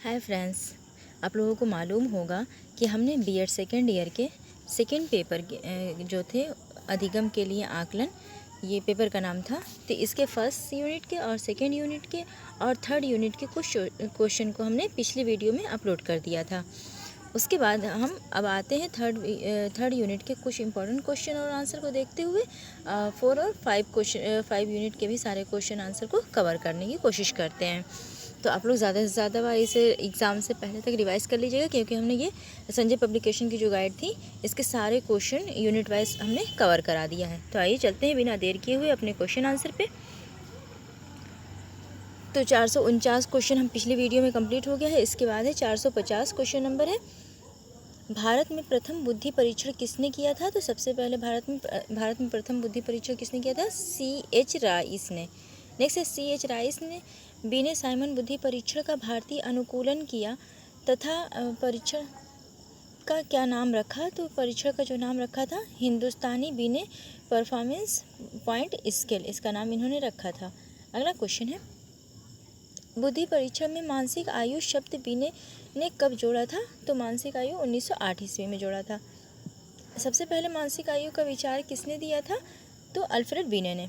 Hi friends, आप लोगों को मालूम होगा कि हमने बीएड सेकेंड ईयर के सेकेंड पेपर जो थे अधिगम के लिए आकलन, ये पेपर का नाम था। तो इसके फर्स्ट यूनिट के और सेकेंड यूनिट के और थर्ड यूनिट के कुछ क्वेश्चन को हमने पिछली वीडियो में अपलोड कर दिया था। उसके बाद हम अब आते हैं थर्ड यूनिट के कुछ इंपॉर्टेंट क्वेश्चन और आंसर को देखते हुए 4 और 5 यूनिट के भी सारे क्वेश्चन आंसर को कवर करने की कोशिश करते हैं। तो आप लोग ज़्यादा से ज़्यादा बार इसे एग्ज़ाम से पहले तक रिवाइज़ कर लीजिएगा, क्योंकि हमने ये संजय पब्लिकेशन की जो गाइड थी इसके सारे क्वेश्चन यूनिट वाइज हमने कवर करा दिया है। तो आइए चलते हैं बिना देर किए हुए अपने क्वेश्चन आंसर पे। तो 449 क्वेश्चन हम पिछली वीडियो में कंप्लीट हो गया है। इसके बाद है 450 क्वेश्चन नंबर है, भारत में प्रथम बुद्धि परीक्षण किसने किया था? तो सबसे पहले भारत में प्रथम बुद्धि परीक्षण किसने किया था? C.H. राइस ने। नेक्स्ट है C.H. राइस ने बिने साइमन बुद्धि परीक्षण का भारतीय अनुकूलन किया तथा परीक्षण का क्या नाम रखा? तो परीक्षण का जो नाम रखा था हिंदुस्तानी बिने परफॉर्मेंस पॉइंट स्केल, इसका नाम इन्होंने रखा था। अगला क्वेश्चन है, बुद्धि परीक्षण में मानसिक आयु शब्द बिने ने कब जोड़ा था? तो मानसिक आयु 1908 ईस्वी में जोड़ा था। सबसे पहले मानसिक आयु का विचार किसने दिया था? तो अल्फ्रेड बिने ने।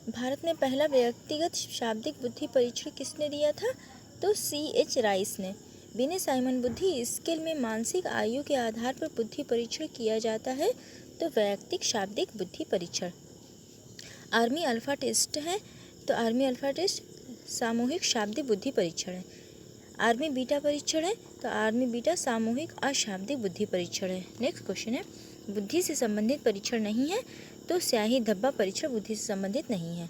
भारत में पहला व्यक्तिगत शाब्दिक बुद्धि परीक्षण किसने दिया था? तो C.H. राइस ने। बिने साइमन बुद्धि स्केल में मानसिक आयु के आधार पर बुद्धि परीक्षण किया जाता है, तो वैयक्तिक शाब्दिक बुद्धि परीक्षण। आर्मी अल्फा टेस्ट है, तो आर्मी अल्फा टेस्ट सामूहिक शाब्दिक बुद्धि परीक्षण है। आर्मी बीटा परीक्षण है, तो आर्मी बीटा सामूहिक अशाब्दिक बुद्धि परीक्षण है। नेक्स्ट क्वेश्चन है, बुद्धि से संबंधित परीक्षण नहीं है, तो स्याही धब्बा परीक्षण बुद्धि से संबंधित नहीं है।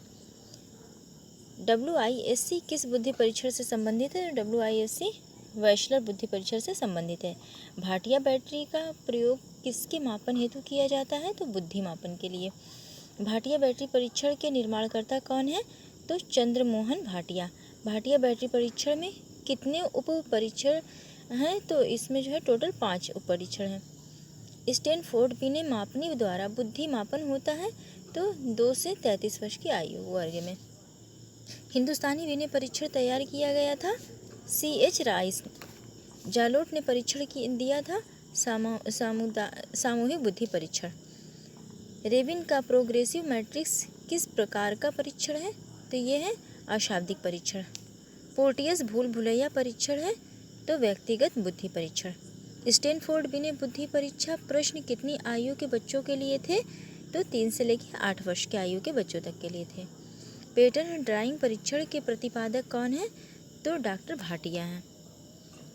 WISC किस बुद्धि परीक्षण से संबंधित है? WISC वैश्लर बुद्धि परीक्षण से संबंधित है। भाटिया बैटरी का प्रयोग किसके मापन हेतु किया जाता है? तो बुद्धि मापन के लिए। भाटिया बैटरी परीक्षण के निर्माणकर्ता कौन है? तो चंद्रमोहन भाटिया। भाटिया बैटरी परीक्षण में कितने उप परीक्षण हैं? तो इसमें जो है टोटल 5 उप परीक्षण हैं। स्टैनफोर्ड बिने मापनी द्वारा बुद्धि मापन होता है, तो 2 से 33 वर्ष की आयु वर्ग में। हिंदुस्तानी बिने परीक्षण तैयार किया गया था C.H. राइस। जालोट ने परीक्षण दिया था सामूहिक बुद्धि परीक्षण। रेविन का प्रोग्रेसिव मैट्रिक्स किस प्रकार का परीक्षण है? तो ये है अशाब्दिक परीक्षण। पोर्टियस भूल भुलैया परीक्षण है, तो व्यक्तिगत बुद्धि परीक्षण। स्टैनफोर्ड बिने बुद्धि परीक्षा प्रश्न कितनी आयु के बच्चों के लिए थे? तो 3 से लेकर 8 वर्ष की आयु के बच्चों तक के लिए थे। पैटर्न ड्राइंग परीक्षण के प्रतिपादक कौन है? तो डॉक्टर भाटिया हैं।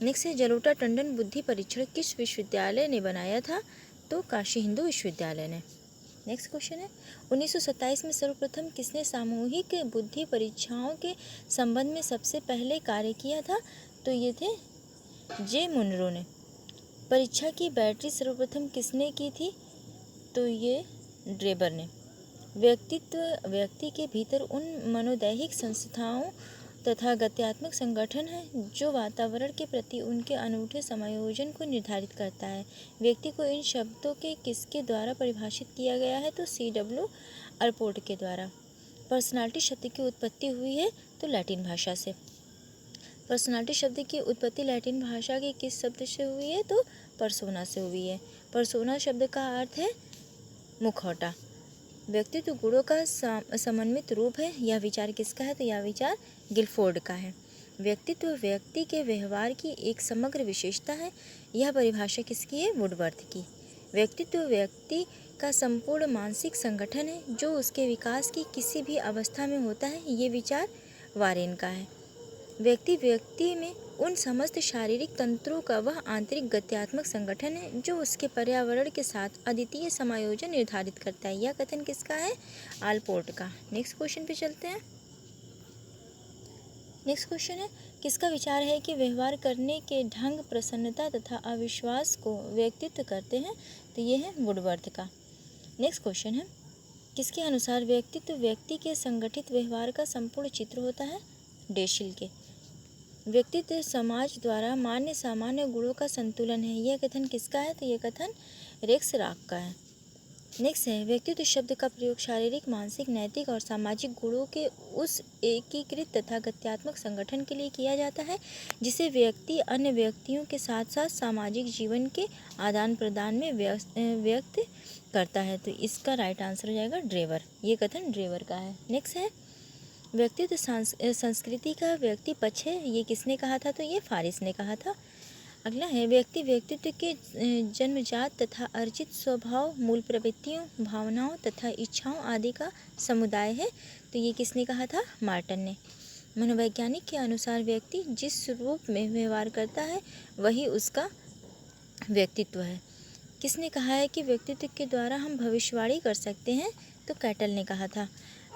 नेक्स्ट है, जलोटा टंडन बुद्धि परीक्षण किस विश्वविद्यालय ने बनाया था? तो काशी हिंदू विश्वविद्यालय ने। नेक्स्ट क्वेश्चन है, 1927 में सर्वप्रथम किसने सामूहिक बुद्धि परीक्षाओं के संबंध में सबसे पहले कार्य किया था? तो ये थे जे मुनरो ने। परीक्षा की बैटरी सर्वप्रथम किसने की थी? तो ये ड्रेबर ने। व्यक्ति के भीतर उन मनोदैहिक संस्थाओं तथा गत्यात्मक संगठन है जो वातावरण के प्रति उनके अनूठे समायोजन को निर्धारित करता है। व्यक्ति को इन शब्दों के किसके द्वारा परिभाषित किया गया है? तो C.W. अरपोर्ट के द्वारा। पर्सनालिटी शब्द की उत्पत्ति हुई है, तो लैटिन भाषा से। पर्सनालिटी शब्द की उत्पत्ति लैटिन भाषा के किस शब्द से हुई है? तो पर्सोना से हुई है। पर्सोना शब्द का अर्थ है मुखौटा। व्यक्तित्व गुणों का समन्वित रूप है। यह विचार किसका है? तो यह विचार गिलफोर्ड का है। व्यक्तित्व व्यक्ति के व्यवहार की एक समग्र विशेषता है। यह परिभाषा किसकी है? वुडवर्थ की। व्यक्तित्व व्यक्ति का संपूर्ण मानसिक संगठन है जो उसके विकास की किसी भी अवस्था में होता है। ये विचार वारेन का है। व्यक्ति में उन समस्त शारीरिक तंत्रों का वह आंतरिक गत्यात्मक संगठन है जो उसके पर्यावरण के साथ अद्वितीय समायोजन निर्धारित करता है। यह कथन किसका है? आलपोर्ट का। नेक्स्ट क्वेश्चन पे चलते हैं। नेक्स्ट क्वेश्चन है, किसका विचार है कि व्यवहार करने के ढंग प्रसन्नता तथा अविश्वास को व्यक्तित्व करते हैं? तो ये है वुडवर्थ का। नेक्स्ट क्वेश्चन है, किसके अनुसार व्यक्तित्व व्यक्ति के संगठित व्यवहार का संपूर्ण चित्र होता है? डेशिल के। व्यक्तित्व समाज द्वारा मान्य सामान्य गुणों का संतुलन है। यह कथन किसका है? तो यह कथन रेक्स राक का है। नेक्स्ट है व्यक्तित्व शब्द का प्रयोग शारीरिक, मानसिक, नैतिक और सामाजिक गुणों के उस एकीकृत तथा गत्यात्मक संगठन के लिए किया जाता है जिसे व्यक्ति अन्य व्यक्तियों के साथ साथ सामाजिक जीवन के आदान प्रदान में व्यक्त करता है। तो इसका राइट आंसर हो जाएगा ड्रेवर। ये कथन ड्रेवर का है। नेक्स्ट है व्यक्तित्व संस्कृति का व्यक्ति पक्ष है। ये किसने कहा था? तो ये फारिस ने कहा था। अगला है व्यक्तित्व के जन्मजात तथा अर्जित स्वभाव, मूल प्रवृत्तियों, भावनाओं तथा इच्छाओं आदि का समुदाय है। तो ये किसने कहा था? मार्टन ने। मनोवैज्ञानिक के अनुसार व्यक्ति जिस रूप में व्यवहार करता है वही उसका व्यक्तित्व है। किसने कहा है कि व्यक्तित्व के द्वारा हम भविष्यवाणी कर सकते हैं? तो कैटल ने कहा था।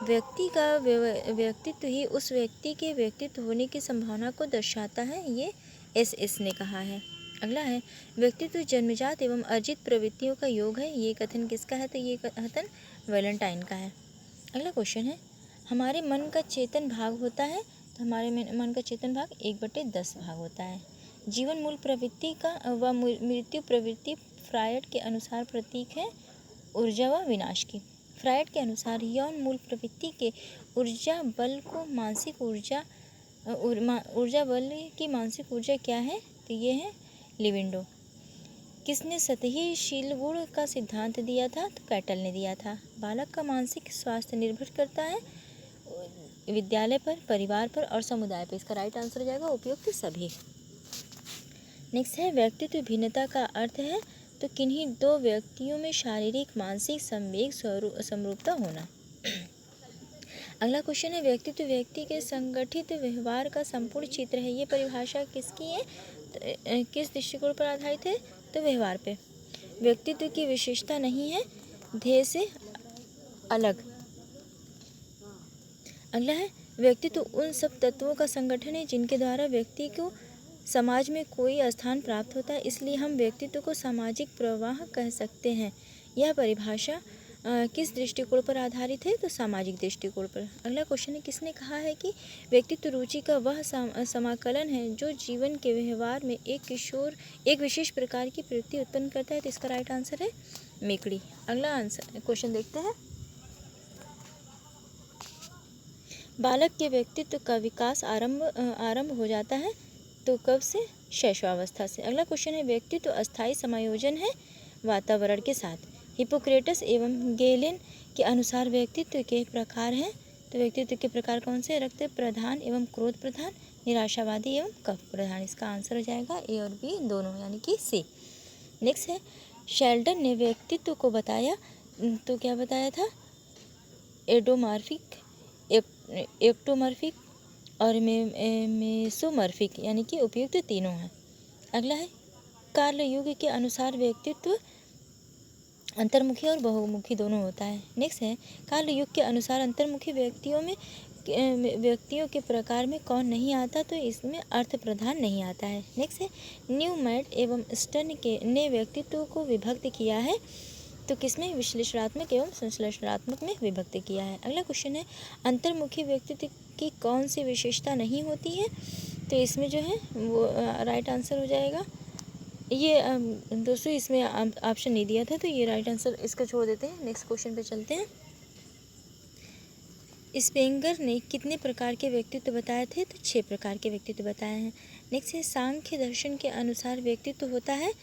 व्यक्ति का व्यक्तित्व ही उस व्यक्ति के व्यक्तित्व होने की संभावना को दर्शाता है। ये एस ने कहा है। अगला है व्यक्तित्व जन्मजात एवं अर्जित प्रवृत्तियों का योग है। ये कथन किसका है? तो ये कथन वैलेंटाइन का है। अगला क्वेश्चन है हमारे मन का चेतन भाग होता है। तो हमारे मन का चेतन भाग 1/10 भाग होता है। जीवन मूल प्रवृत्ति का व मृत्यु प्रवृत्ति फ्रायड के अनुसार प्रतीक है ऊर्जा व विनाश की। फ्रायड के अनुसार यौन मूल प्रवृत्ति के ऊर्जा बल को मानसिक ऊर्जा बल की मानसिक ऊर्जा क्या है? तो ये है लिबिडो। किसने सतही शील गुण का सिद्धांत दिया था? तो कैटल ने दिया था। बालक का मानसिक स्वास्थ्य निर्भर करता है विद्यालय पर, परिवार पर और समुदाय पर। इसका राइट आंसर हो जाएगा उपयुक्त सभी। नेक्स्ट है व्यक्तित्व भिन्नता का अर्थ है तो किन्हीं दो व्यक्तियों में शारीरिक, मानसिक संवेग समरूपता होना। अगला क्वेश्चन है व्यक्तित्व व्यक्ति के संगठित व्यवहार का संपूर्ण चित्र है। ये परिभाषा किसकी है? किस दृष्टिकोण पर आधारित है? तो व्यवहार पे। व्यक्तित्व की विशेषता नहीं है, ध्येय से अलग। अगला है व्यक्तित्व उन सब तत्वों का संगठन है जिनके द्वारा व्यक्ति को समाज में कोई स्थान प्राप्त होता है, इसलिए हम व्यक्तित्व को सामाजिक प्रवाह कह सकते हैं। यह परिभाषा किस दृष्टिकोण पर आधारित है? तो सामाजिक दृष्टिकोण पर। अगला क्वेश्चन है किसने कहा है कि व्यक्तित्व रुचि का वह समाकलन है जो जीवन के व्यवहार में एक विशेष प्रकार की प्रवृत्ति उत्पन्न करता है? तो इसका राइट आंसर है मेकड़ी। अगला आंसर क्वेश्चन देखते हैं। बालक के व्यक्तित्व का विकास आरंभ हो जाता है तो कब से? शैशवावस्था से। अगला क्वेश्चन है व्यक्तित्व अस्थायी समायोजन है वातावरण के साथ। हिपोक्रेटस एवं गेलेन के अनुसार व्यक्तित्व के प्रकार हैं। तो व्यक्तित्व के प्रकार कौन से? रक्त प्रधान एवं क्रोध प्रधान, निराशावादी एवं कफ प्रधान। इसका आंसर हो जाएगा ए और बी दोनों यानी कि सी। नेक्स्ट है शेल्डन ने व्यक्तित्व को बताया तो क्या बताया था? एडोमॉर्फिक, एक्टोमॉर्फिक और मेसोमॉर्फिक यानी कि उपयुक्त तीनों हैं। अगला है कार्ल युग के अनुसार व्यक्तित्व अंतर्मुखी और बहुमुखी दोनों होता है। नेक्स्ट है कार्ल युग के अनुसार अंतर्मुखी व्यक्तियों के प्रकार में कौन नहीं आता? तो इसमें अर्थ प्रधान नहीं आता है। नेक्स्ट है न्यूमैन एवं स्टर्न ने व्यक्तित्व को विभक्त किया है तो किसमें? विश्लेषणात्मक एवं संश्लेषणात्मक में विभक्त किया है। अगला क्वेश्चन है अंतर्मुखी व्यक्तित्व की कौन सी विशेषता नहीं होती है? तो इसमें जो है वो राइट आंसर हो जाएगा ये दोस्तों इसमें ऑप्शन नहीं दिया था तो ये राइट आंसर इसका छोड़ देते हैं। नेक्स्ट क्वेश्चन पे चलते हैं। स्पेंगर ने कितने प्रकार के व्यक्तित्व बताए थे? तो 6 प्रकार के व्यक्तित्व बताए हैं। नेक्स्ट है सांख्य दर्शन के अनुसार व्यक्तित्व होता है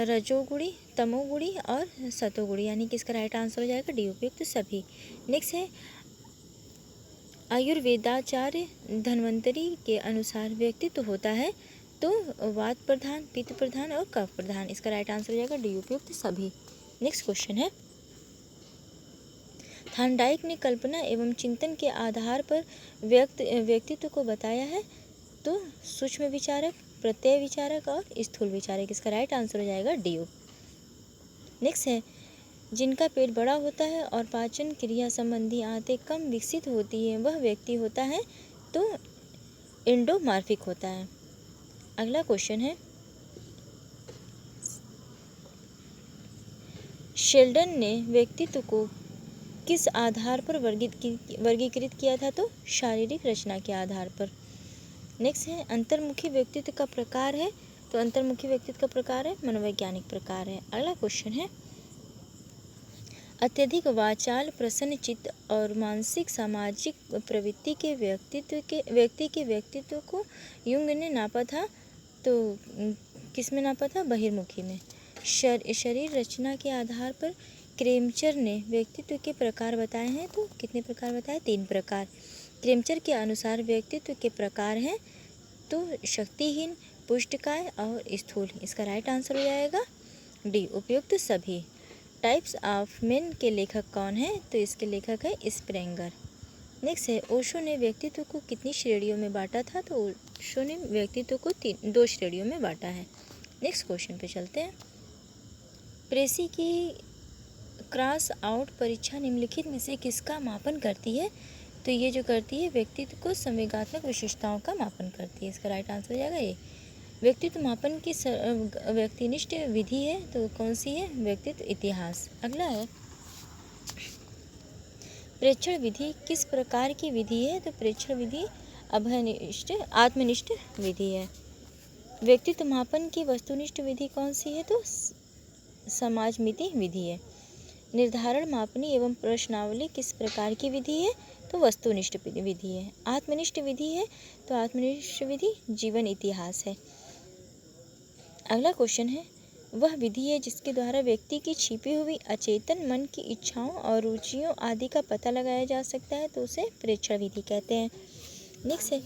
रजोगुणी, तमोगुणी और सतोगुणी यानी कि इसका राइट आंसर हो जाएगा डी उपयुक्त सभी। नेक्स्ट है आयुर्वेदाचार्य धन्वंतरी के अनुसार व्यक्तित्व होता है तो वात प्रधान, पित्त प्रधान और कफ प्रधान। इसका राइट आंसर हो जाएगा डी उपयुक्त सभी। नेक्स्ट क्वेश्चन है थार्नडाइक ने कल्पना एवं चिंतन के आधार पर व्यक्तित्व को बताया है तो सूक्ष्म विचारक, प्रत्यय विचारक और स्थूल विचारक। इसका राइट आंसर हो जाएगा डी। नेक्स्ट है जिनका पेट बड़ा होता है और पाचन क्रिया संबंधी आंतें कम विकसित होती है वह व्यक्ति होता है तो एंडोमॉर्फिक होता है। अगला क्वेश्चन है शेल्डन ने व्यक्तित्व को किस आधार पर वर्गीकृत किया था? तो शारीरिक रचना के आधार पर। नेक्स्ट है अंतर्मुखी व्यक्तित्व का प्रकार है तो अंतर्मुखी व्यक्तित्व का प्रकार है मनोवैज्ञानिक प्रकार है। अगला क्वेश्चन है अत्यधिक वाचाल, प्रसन्न चित्त और मानसिक सामाजिक प्रवृत्ति के व्यक्ति के व्यक्तित्व को युंग ने नापा था। तो किस में नापा था? बहिर्मुखी में। शरीर रचना के आधार पर क्रेमचर ने व्यक्तित्व के प्रकार बताए हैं। तो कितने प्रकार बताए? 3 प्रकार। क्रेमचर के अनुसार व्यक्तित्व के प्रकार हैं तो शक्तिहीन, पुष्टकाय और स्थूल। इसका राइट आंसर हो जाएगा डी, उपयुक्त सभी। टाइप्स ऑफ मेन के लेखक कौन है? तो इसके लेखक है स्प्रेंगर। नेक्स्ट है, ओशो ने व्यक्तित्व को कितनी श्रेणियों में बांटा था? तो ओशो ने व्यक्तित्व को 2 श्रेणियों में बांटा है। नेक्स्ट क्वेश्चन पे चलते हैं। प्रेसी की क्रॉस आउट परीक्षा निम्नलिखित में से किसका मापन करती है? तो ये जो करती है व्यक्तित्व को संवेगात्मक विशेषताओं का मापन करती है। इसका राइट आंसर हो जाएगा ये। व्यक्तित्व मापन की व्यक्तिनिष्ठ विधि है तो कौन सी है? व्यक्तित्व इतिहास। अगला है, प्रेक्षण विधि किस प्रकार की विधि है? तो प्रेक्षण विधि आत्मनिष्ठ विधि है। व्यक्तित्व मापन की वस्तुनिष्ठ विधि कौन सी है? तो समाजमिति विधि है। निर्धारण मापनी एवं प्रश्नावली किस प्रकार की विधि है? तो वस्तुनिष्ठ विधि है। आत्मनिष्ठ विधि है तो आत्मनिष्ठ विधि जीवन इतिहास है। अगला क्वेश्चन है, वह विधि है जिसके द्वारा व्यक्ति की छिपी हुई अचेतन मन की इच्छाओं और रुचियों आदि का पता लगाया जा सकता है तो उसे प्रेक्षण विधि कहते हैं। नेक्स्ट है,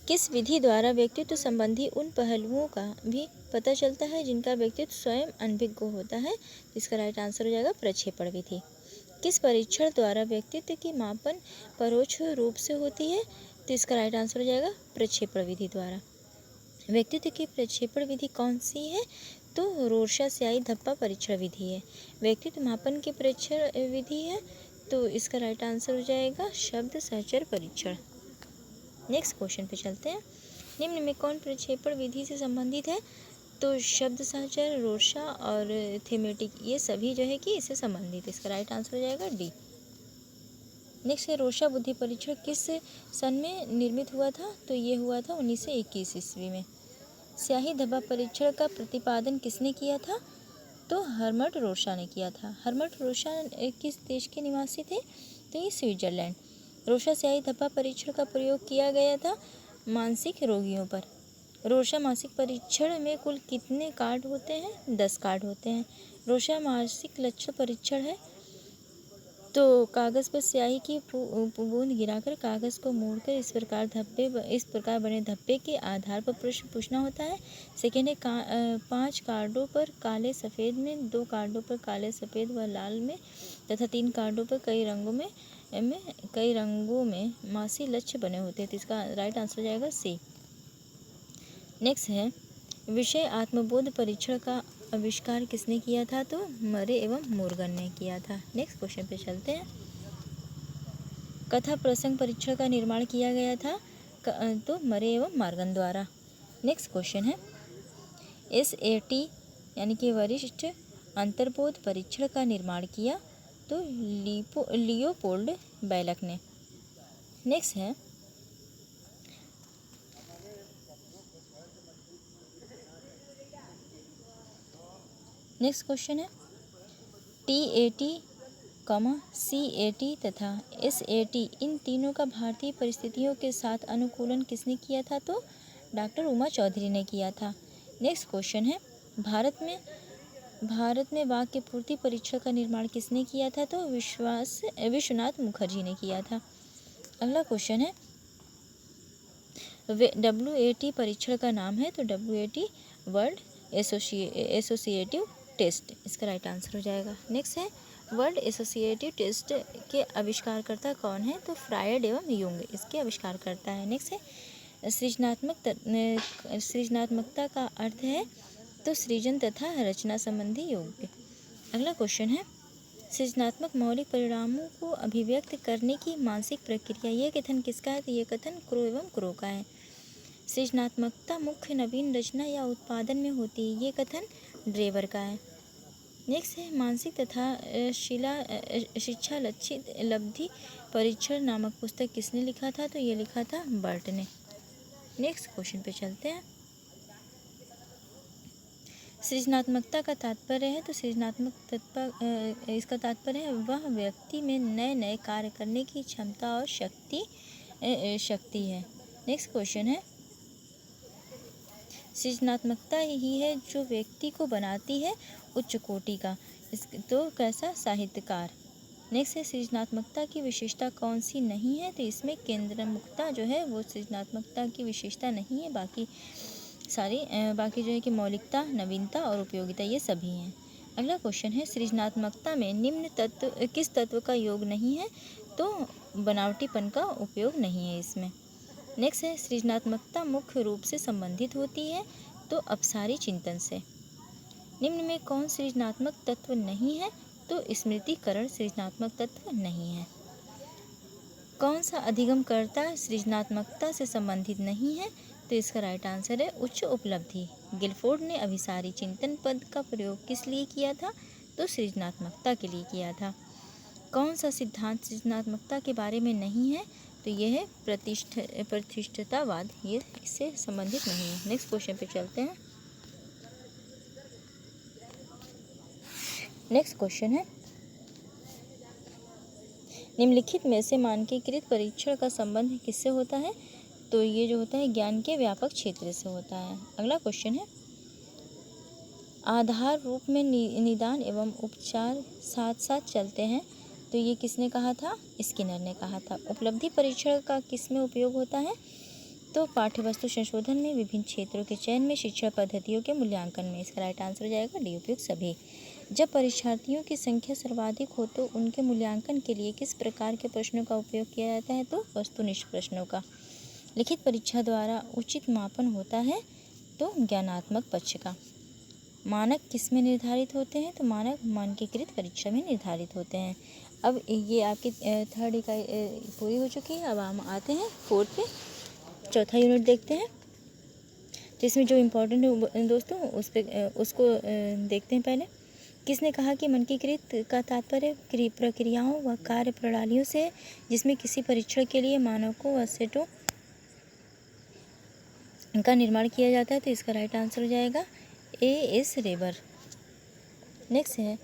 किस विधि द्वारा व्यक्तित्व संबंधी उन पहलुओं का भी पता चलता है जिनका व्यक्तित्व स्वयं अनभिज्ञ होता है? इसका राइट आंसर हो जाएगा प्रक्षेपण विधि। किस परीक्षण द्वारा व्यक्तित्व की मापन परोक्ष रूप से होती है? तो इसका राइट आंसर हो जाएगा प्रक्षेपण विधि द्वारा। व्यक्तित्व की प्रक्षेपण विधि कौन सी है? तो रोर्शा स्याही धब्बा परीक्षण विधि है। व्यक्तित्व मापन की परीक्षण विधि है तो इसका राइट आंसर हो जाएगा शब्द सहचर परीक्षण। नेक्स्ट क्वेश्चन पे चलते हैं। निम्न में कौन प्रक्षेपण विधि से संबंधित है? तो शब्द सहचर, रोर्शा और थीमेटिक, ये सभी जो है कि इससे संबंधित। इसका राइट आंसर हो जाएगा डी। नेक्स्ट है, रोर्शा बुद्धि परीक्षण किस सन में निर्मित हुआ था? तो ये हुआ था 1921 ईस्वी में। स्याही धब्बा परीक्षण का प्रतिपादन किसने किया था? तो हर्बर्ट रोर्शा ने किया था। हर्बर्ट रोर्शा किस देश के निवासी थे? तो ये स्विट्जरलैंड। रोर्शा स्याही धब्बा परीक्षण का प्रयोग किया गया था मानसिक रोगियों पर। रोर्शा मानसिक परीक्षण में कुल कितने कार्ड होते हैं? 10 कार्ड होते हैं। रोर्शा मानसिक लक्षण परीक्षण है तो कागज़ पर स्याही की बूंद गिराकर कागज़ को मोड़कर इस प्रकार बने धब्बे के आधार पर प्रश्न पूछना होता है। सेकेंड है 5 कार्डों पर काले सफ़ेद में, 2 कार्डों पर काले सफ़ेद व लाल में तथा 3 कार्डों पर कई रंगों में मासी लक्ष्य बने होते हैं। तो इसका राइट आंसर हो जाएगा सी। नेक्स्ट है, विषय आत्मबोध परीक्षण का आविष्कार किसने किया था? तो मरे एवं मोर्गन ने किया था। नेक्स्ट क्वेश्चन पे चलते हैं। कथा प्रसंग परीक्षण का निर्माण किया गया था तो मरे एवं मार्गन द्वारा। नेक्स्ट क्वेश्चन है, SAT यानी कि वरिष्ठ अंतर्बोध परीक्षण का निर्माण किया तो लियोपोल्ड बैलक ने। नेक्स्ट है, नेक्स्ट क्वेश्चन है, TAT, CAT तथा SAT इन तीनों का भारतीय परिस्थितियों के साथ अनुकूलन किसने किया था? तो डॉक्टर उमा चौधरी ने किया था। नेक्स्ट क्वेश्चन है, भारत में वाक्य पूर्ति परीक्षण का निर्माण किसने किया था? तो विश्वनाथ मुखर्जी ने किया था। अगला क्वेश्चन है, WAT परीक्षण का नाम है तो WAT वर्ल्ड एसोसिएटिव टेस्ट। इसका राइट आंसर हो जाएगा। नेक्स्ट है, वर्ल्ड एसोसिएटिव टेस्ट के आविष्कारकर्ता कौन है? तो फ्रायड एवं यूंग इसके आविष्कारकर्ता है। नेक्स्ट है, सृजनात्मकता का अर्थ है तो सृजन तथा रचना संबंधी योग्य। अगला क्वेश्चन है, सृजनात्मक मौलिक परिणामों को अभिव्यक्त करने की मानसिक प्रक्रिया, यह कथन किसका है? तो यह कथन क्रो एवं क्रो का है। सृजनात्मकता मुख्य नवीन रचना या उत्पादन में होती है, ये कथन ड्रेवर का है। नेक्स्ट है, मानसिक तथा शिक्षा लक्षित लब्धि परीक्षण नामक पुस्तक किसने लिखा था? तो ये लिखा था बर्ट ने। नेक्स्ट क्वेश्चन पे चलते हैं। सृजनात्मकता का तात्पर्य है, तो सृजनात्मक तत्व इसका तात्पर्य है वह व्यक्ति में नए नए कार्य करने की क्षमता और शक्ति है। नेक्स्ट क्वेश्चन है, सृजनात्मकता ही है जो व्यक्ति को बनाती है उच्च कोटि का, तो कैसा, साहित्यकार। नेक्स्ट है, सृजनात्मकता की विशेषता कौन सी नहीं है, तो इसमें केंद्रमुखता जो है वो सृजनात्मकता की विशेषता नहीं है, बाकी जो है कि मौलिकता, नवीनता और उपयोगिता ये सभी हैं। अगला क्वेश्चन है, सृजनात्मकता में निम्न तत्व किस तत्व का योग नहीं है, तो बनावटीपन का उपयोग नहीं है इसमें। नेक्स्ट है, सृजनात्मकता मुख्य रूप से संबंधित होती है तो अपसारी चिंतन से। निम्न में कौन सृजनात्मक तत्व नहीं है, तो स्मृतिकरण सृजनात्मक तत्व नहीं है। कौन सा अधिगमकर्ता सृजनात्मकता से संबंधित नहीं है, तो इसका राइट आंसर है उच्च उपलब्धि। गिलफोर्ड ने अभिसारी चिंतन पद का प्रयोग किस लिए किया था, तो सृजनात्मकता के लिए किया था। कौन सा सिद्धांत सृजनात्मकता के बारे में नहीं है, तो यह है प्रतिष्ठितवाद, ये इससे संबंधित नहीं है। नेक्स्ट क्वेश्चन पे चलते हैं। नेक्स्ट क्वेश्चन है, निम्नलिखित में से मानकीकृत परीक्षण का संबंध किससे होता है, तो ये जो होता है ज्ञान के व्यापक क्षेत्र से होता है। अगला क्वेश्चन है, आधार रूप में निदान एवं उपचार साथ साथ चलते हैं, तो ये किसने कहा था, स्किनर ने कहा था। उपलब्धि परीक्षण का किस में उपयोग होता है, तो पाठ्यवस्तु संशोधन में, विभिन्न क्षेत्रों के चयन में, शिक्षा पद्धतियों के मूल्यांकन में। इसका राइट आंसर हो जाएगा डी, उपयुक्त सभी। जब परीक्षार्थियों की संख्या सर्वाधिक हो तो उनके मूल्यांकन के लिए किस प्रकार के प्रश्नों का उपयोग किया जाता है, तो वस्तुनिष्ठ प्रश्नों का। लिखित परीक्षा द्वारा उचित मापन होता है, तो ज्ञानात्मक पक्ष का। मानक किस में निर्धारित होते हैं, तो मानक मानकीकृत परीक्षा में निर्धारित होते हैं। अब ये आपकी थर्ड इकाई पूरी हो चुकी है। अब हम आते हैं फोर्थ पे, चौथा यूनिट देखते हैं। तो इसमें जो इम्पोर्टेंट है दोस्तों उसको देखते हैं। पहले किसने कहा कि मानकीकृत का तात्पर्य प्रक्रियाओं व कार्य प्रणालियों से जिसमें किसी परीक्षण के लिए मानकों व सेटों का निर्माण किया जाता है, तो इसका राइट आंसर हो जाएगा A.S. रेबर। नेक्स्ट है,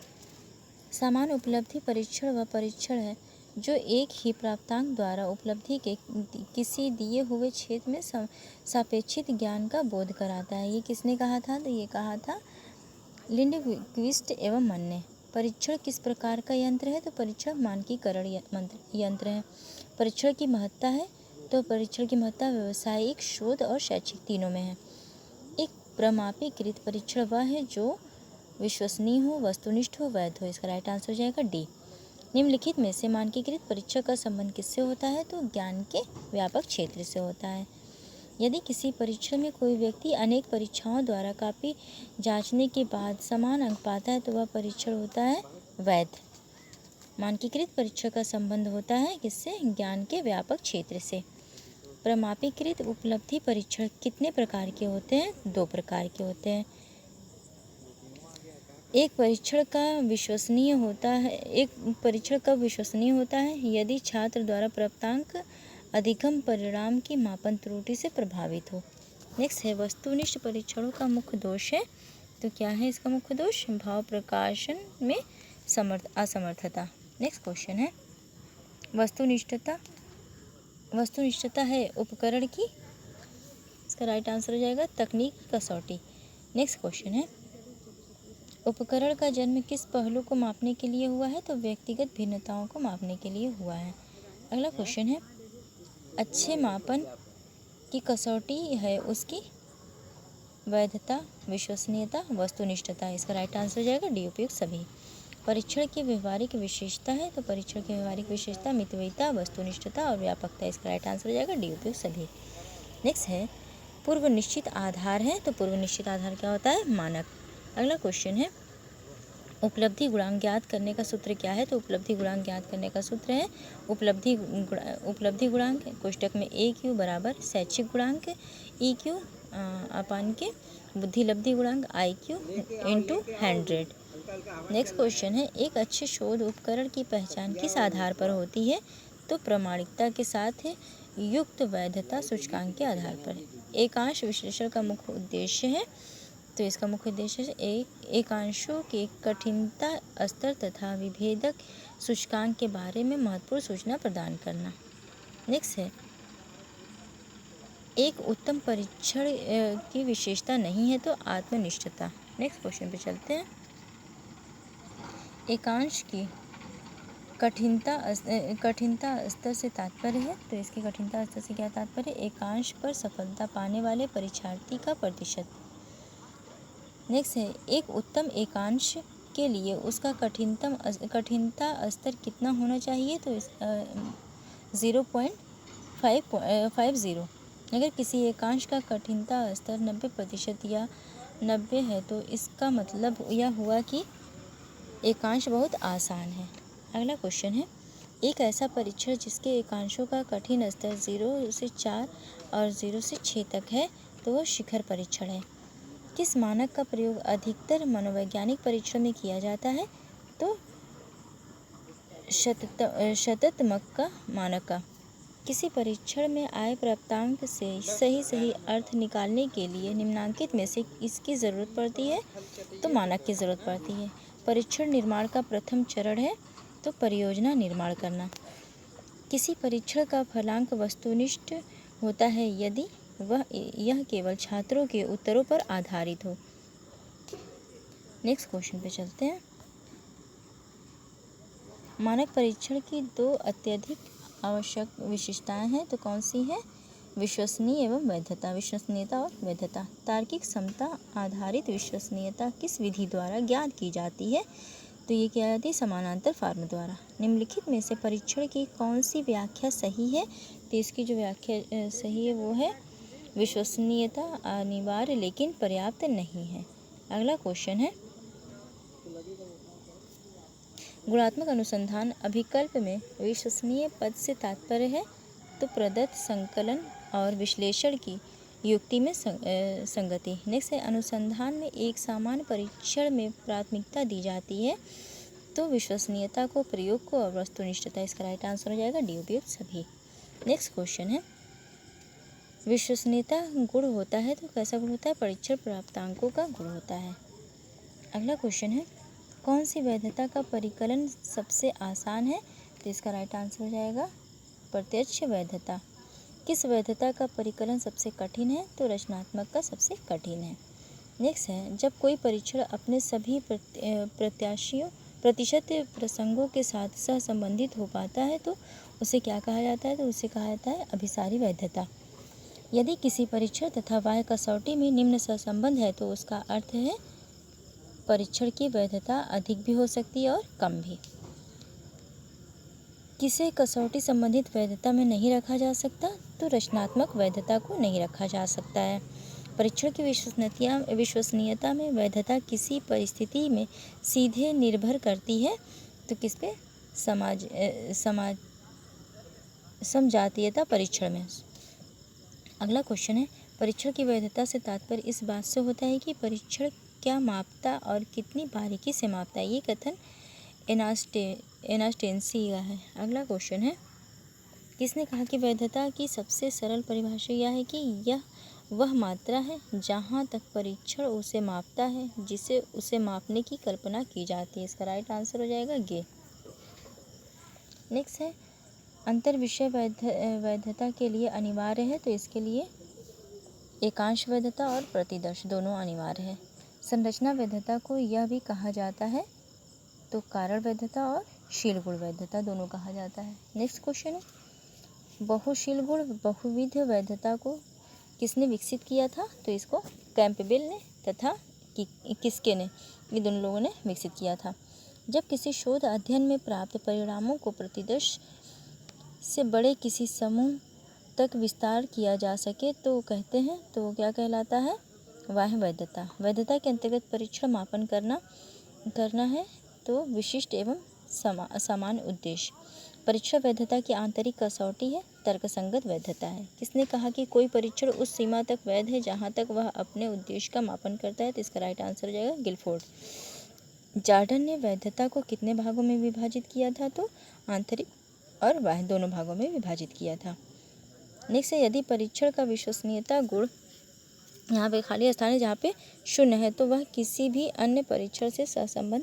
समान उपलब्धि परीक्षण व परीक्षण है जो एक ही प्राप्तांक द्वारा उपलब्धि के किसी दिए हुए क्षेत्र में सापेक्षित ज्ञान का बोध कराता है। ये किसने कहा था, तो ये कहा था लिंडक्विस्ट एवं मन ने। परीक्षण किस प्रकार का यंत्र है, तो परीक्षण मानकीकरण यंत्र है। परीक्षण की महत्ता है, तो परीक्षण की महत्ता व्यावसायिक, शोध और शैक्षिक तीनों में है। एक प्रमापीकृत परीक्षण वह है जो विश्वसनीय हो, वस्तुनिष्ठ हो, वैध हो। इसका राइट आंसर हो जाएगा डी। निम्नलिखित में से मानकीकृत परीक्षण का संबंध किससे होता है, तो ज्ञान के व्यापक क्षेत्र से होता है। यदि किसी परीक्षण में कोई व्यक्ति अनेक परीक्षाओं द्वारा काफी जांचने के बाद समान अंक पाता है, तो वह परीक्षण होता है वैध। मानकीकृत परीक्षण का संबंध होता है किससे, ज्ञान के व्यापक क्षेत्र से। प्रमापीकृत उपलब्धि परीक्षण कितने प्रकार के होते हैं, 2 प्रकार के होते हैं। एक परीक्षण कब विश्वसनीय होता है, यदि छात्र द्वारा प्राप्तांक अधिगम परिणाम की मापन त्रुटि से प्रभावित हो। नेक्स्ट है, वस्तुनिष्ठ परीक्षणों का मुख्य दोष है, तो क्या है इसका मुख्य दोष, भाव प्रकाशन में असमर्थता। नेक्स्ट क्वेश्चन है, वस्तुनिष्ठता है उपकरण की, इसका राइट आंसर हो जाएगा तकनीक कसौटी। नेक्स्ट क्वेश्चन है, उपकरण का जन्म किस पहलू को मापने के लिए हुआ है, तो व्यक्तिगत भिन्नताओं को मापने के लिए हुआ है। अगला क्वेश्चन है, अच्छे मापन की कसौटी है उसकी वैधता, विश्वसनीयता, वस्तुनिष्ठता। इसका राइट आंसर हो जाएगा डी, उपयुक्त सभी। परीक्षण की व्यवहारिक विशेषता है, तो परीक्षण की व्यवहारिक विशेषता मितव्ययिता, वस्तुनिष्ठता और व्यापकता। इसका राइट आंसर हो जाएगा डी, उपयुक्त सभी। नेक्स्ट है, पूर्व निश्चित आधार है, तो पूर्व निश्चित आधार क्या होता है, मानक। अगला क्वेश्चन है, उपलब्धि गुणांक ज्ञात करने का सूत्र क्या है, तो उपलब्धि गुणांक ज्ञात करने का सूत्र है उपलब्धि गुणांक कोष्टक में AQ बराबर शैक्षिक गुणांक EQ अपान के बुद्धिलब्धि गुणांक IQ इंटू 100। नेक्स्ट क्वेश्चन है, एक अच्छे शोध उपकरण की पहचान किस आधार पर होती है, तो प्रामाणिकता के साथ युक्त वैधता सूचकांक के आधार पर। एकांश विश्लेषण का मुख्य उद्देश्य है, तो इसका मुख्य उद्देश्य है एकांशों के कठिनता स्तर तथा विभेदक सूचकांक के बारे में महत्वपूर्ण सूचना प्रदान करना। नेक्स्ट है, एक उत्तम परीक्षण की विशेषता नहीं है तो आत्मनिष्ठता। नेक्स्ट क्वेश्चन पे चलते हैं। एकांश की कठिनता स्तर से तात्पर्य है, तो इसकी कठिनता स्तर से क्या तात्पर्य? एकांश पर सफलता पाने वाले परीक्षार्थी का प्रतिशत। नेक्स्ट है, एक उत्तम एकांश के लिए उसका कठिनता स्तर कितना होना चाहिए? तो 0.50। अगर किसी एकांश का कठिनता स्तर 90% या 90 है तो इसका मतलब यह हुआ कि एकांश बहुत आसान है। अगला क्वेश्चन है, एक ऐसा परीक्षण जिसके एकांशों का कठिन स्तर 0 से 4 और 0 से 6 तक है तो वह शिखर परीक्षण है। किस मानक का प्रयोग अधिकतर मनोवैज्ञानिक परीक्षण में किया जाता है? तो शततमक का मानक का। किसी परीक्षण में आए प्राप्तांक से सही अर्थ निकालने के लिए निम्नलिखित में से इसकी ज़रूरत पड़ती है? तो मानक की ज़रूरत पड़ती है। परीक्षण निर्माण का प्रथम चरण है तो परियोजना निर्माण करना। किसी परीक्षण का फलांक वस्तुनिष्ठ होता है यदि यह केवल छात्रों के उत्तरों पर आधारित हो। नेक्स्ट क्वेश्चन पे चलते हैं। मानक परीक्षण की 2 अत्यधिक आवश्यक विशेषताएं हैं, तो कौन सी है? विश्वसनीय एवं वैधता। विश्वसनीयता और वैधता। तार्किक समता आधारित विश्वसनीयता किस विधि द्वारा ज्ञात की जाती है? तो ये क्या आती है? समानांतर फॉर्म द्वारा। निम्नलिखित में से परीक्षण की कौन सी व्याख्या सही है? तो इसकी जो व्याख्या सही है वो है विश्वसनीयता अनिवार्य लेकिन पर्याप्त नहीं है। अगला क्वेश्चन है, गुणात्मक अनुसंधान अभिकल्प में विश्वसनीय पद से तात्पर्य है तो प्रदत्त संकलन और विश्लेषण की युक्ति में संगति। नेक्स्ट है, अनुसंधान में एक सामान्य परीक्षण में प्राथमिकता दी जाती है तो विश्वसनीयता को, प्रयोग को और वस्तुनिष्ठता। इसका राइट आंसर हो जाएगा डी, उपयुक्त सभी। नेक्स्ट क्वेश्चन है, विश्वसनीयता गुण होता है तो कैसा गुण होता है? परीक्षण प्राप्तांकों का गुण होता है। अगला क्वेश्चन है, कौन सी वैधता का परिकलन सबसे आसान है? तो इसका राइट आंसर हो जाएगा प्रत्यक्ष वैधता। किस वैधता का परिकलन सबसे कठिन है? तो रचनात्मक का सबसे कठिन है। नेक्स्ट है, जब कोई परीक्षण अपने सभी प्रतिशत प्रसंगों के साथ सहसंबंधित हो पाता है तो उसे क्या कहा जाता है? तो उसे कहा जाता है अभिसारी वैधता। यदि किसी परीक्षण तथा बाह्य कसौटी में निम्न सहसंबंध है तो उसका अर्थ है परीक्षण की वैधता अधिक भी हो सकती है और कम भी। किसे कसौटी संबंधित वैधता में नहीं रखा जा सकता? तो रचनात्मक वैधता को नहीं रखा जा सकता है। परीक्षण की विश्वसनीयता में वैधता किसी परिस्थिति में सीधे निर्भर करती है तो किस पे? समजातीयता परीक्षण में। अगला क्वेश्चन है, परीक्षण की वैधता से तात्पर्य इस बात से होता है कि परीक्षण क्या मापता और कितनी बारीकी से मापता है। ये कथन एनास्टेंसी का है। अगला क्वेश्चन है, किसने कहा कि वैधता की सबसे सरल परिभाषा यह है कि यह वह मात्रा है जहाँ तक परीक्षण उसे मापता है जिसे उसे मापने की कल्पना की जाती है। इसका राइट आंसर हो जाएगा गे। नेक्स्ट है, अंतर विषय वैधता के लिए अनिवार्य है तो इसके लिए एकांश वैधता और प्रतिदर्श दोनों अनिवार्य है। संरचना वैधता को यह भी कहा जाता है तो कारण वैधता और शील गुण वैधता दोनों कहा जाता है। नेक्स्ट क्वेश्चन है, बहुशील गुण बहुविध वैधता को किसने विकसित किया था? तो इसको कैंपबेल ने तथा किसके ने, ये दोनों लोगों ने विकसित किया था। जब किसी शोध अध्ययन में प्राप्त परिणामों को प्रतिदर्श से बड़े किसी समूह तक विस्तार किया जा सके तो कहते हैं, तो वो क्या कहलाता है? बाह्य वैधता। वैधता के अंतर्गत परीक्षण मापन करना है तो विशिष्ट एवं समान उद्देश्य। परीक्षण वैधता की आंतरिक कसौटी है, तर्कसंगत वैधता है। किसने कहा कि कोई परीक्षण उस सीमा तक वैध है जहाँ तक वह अपने उद्देश्य का मापन करता है? तो इसका राइट आंसर हो जाएगा गिलफोर्ड। जॉर्डन ने वैधता को कितने भागों में विभाजित किया था? तो आंतरिक और बाह्य दोनों भागों में विभाजित किया था। नेक्स्ट है, यदि परीक्षण का विश्वसनीयता गुण यहाँ पे खाली स्थान है जहाँ पे शून्य है, तो वह किसी भी अन्य परीक्षण से सहसंबंध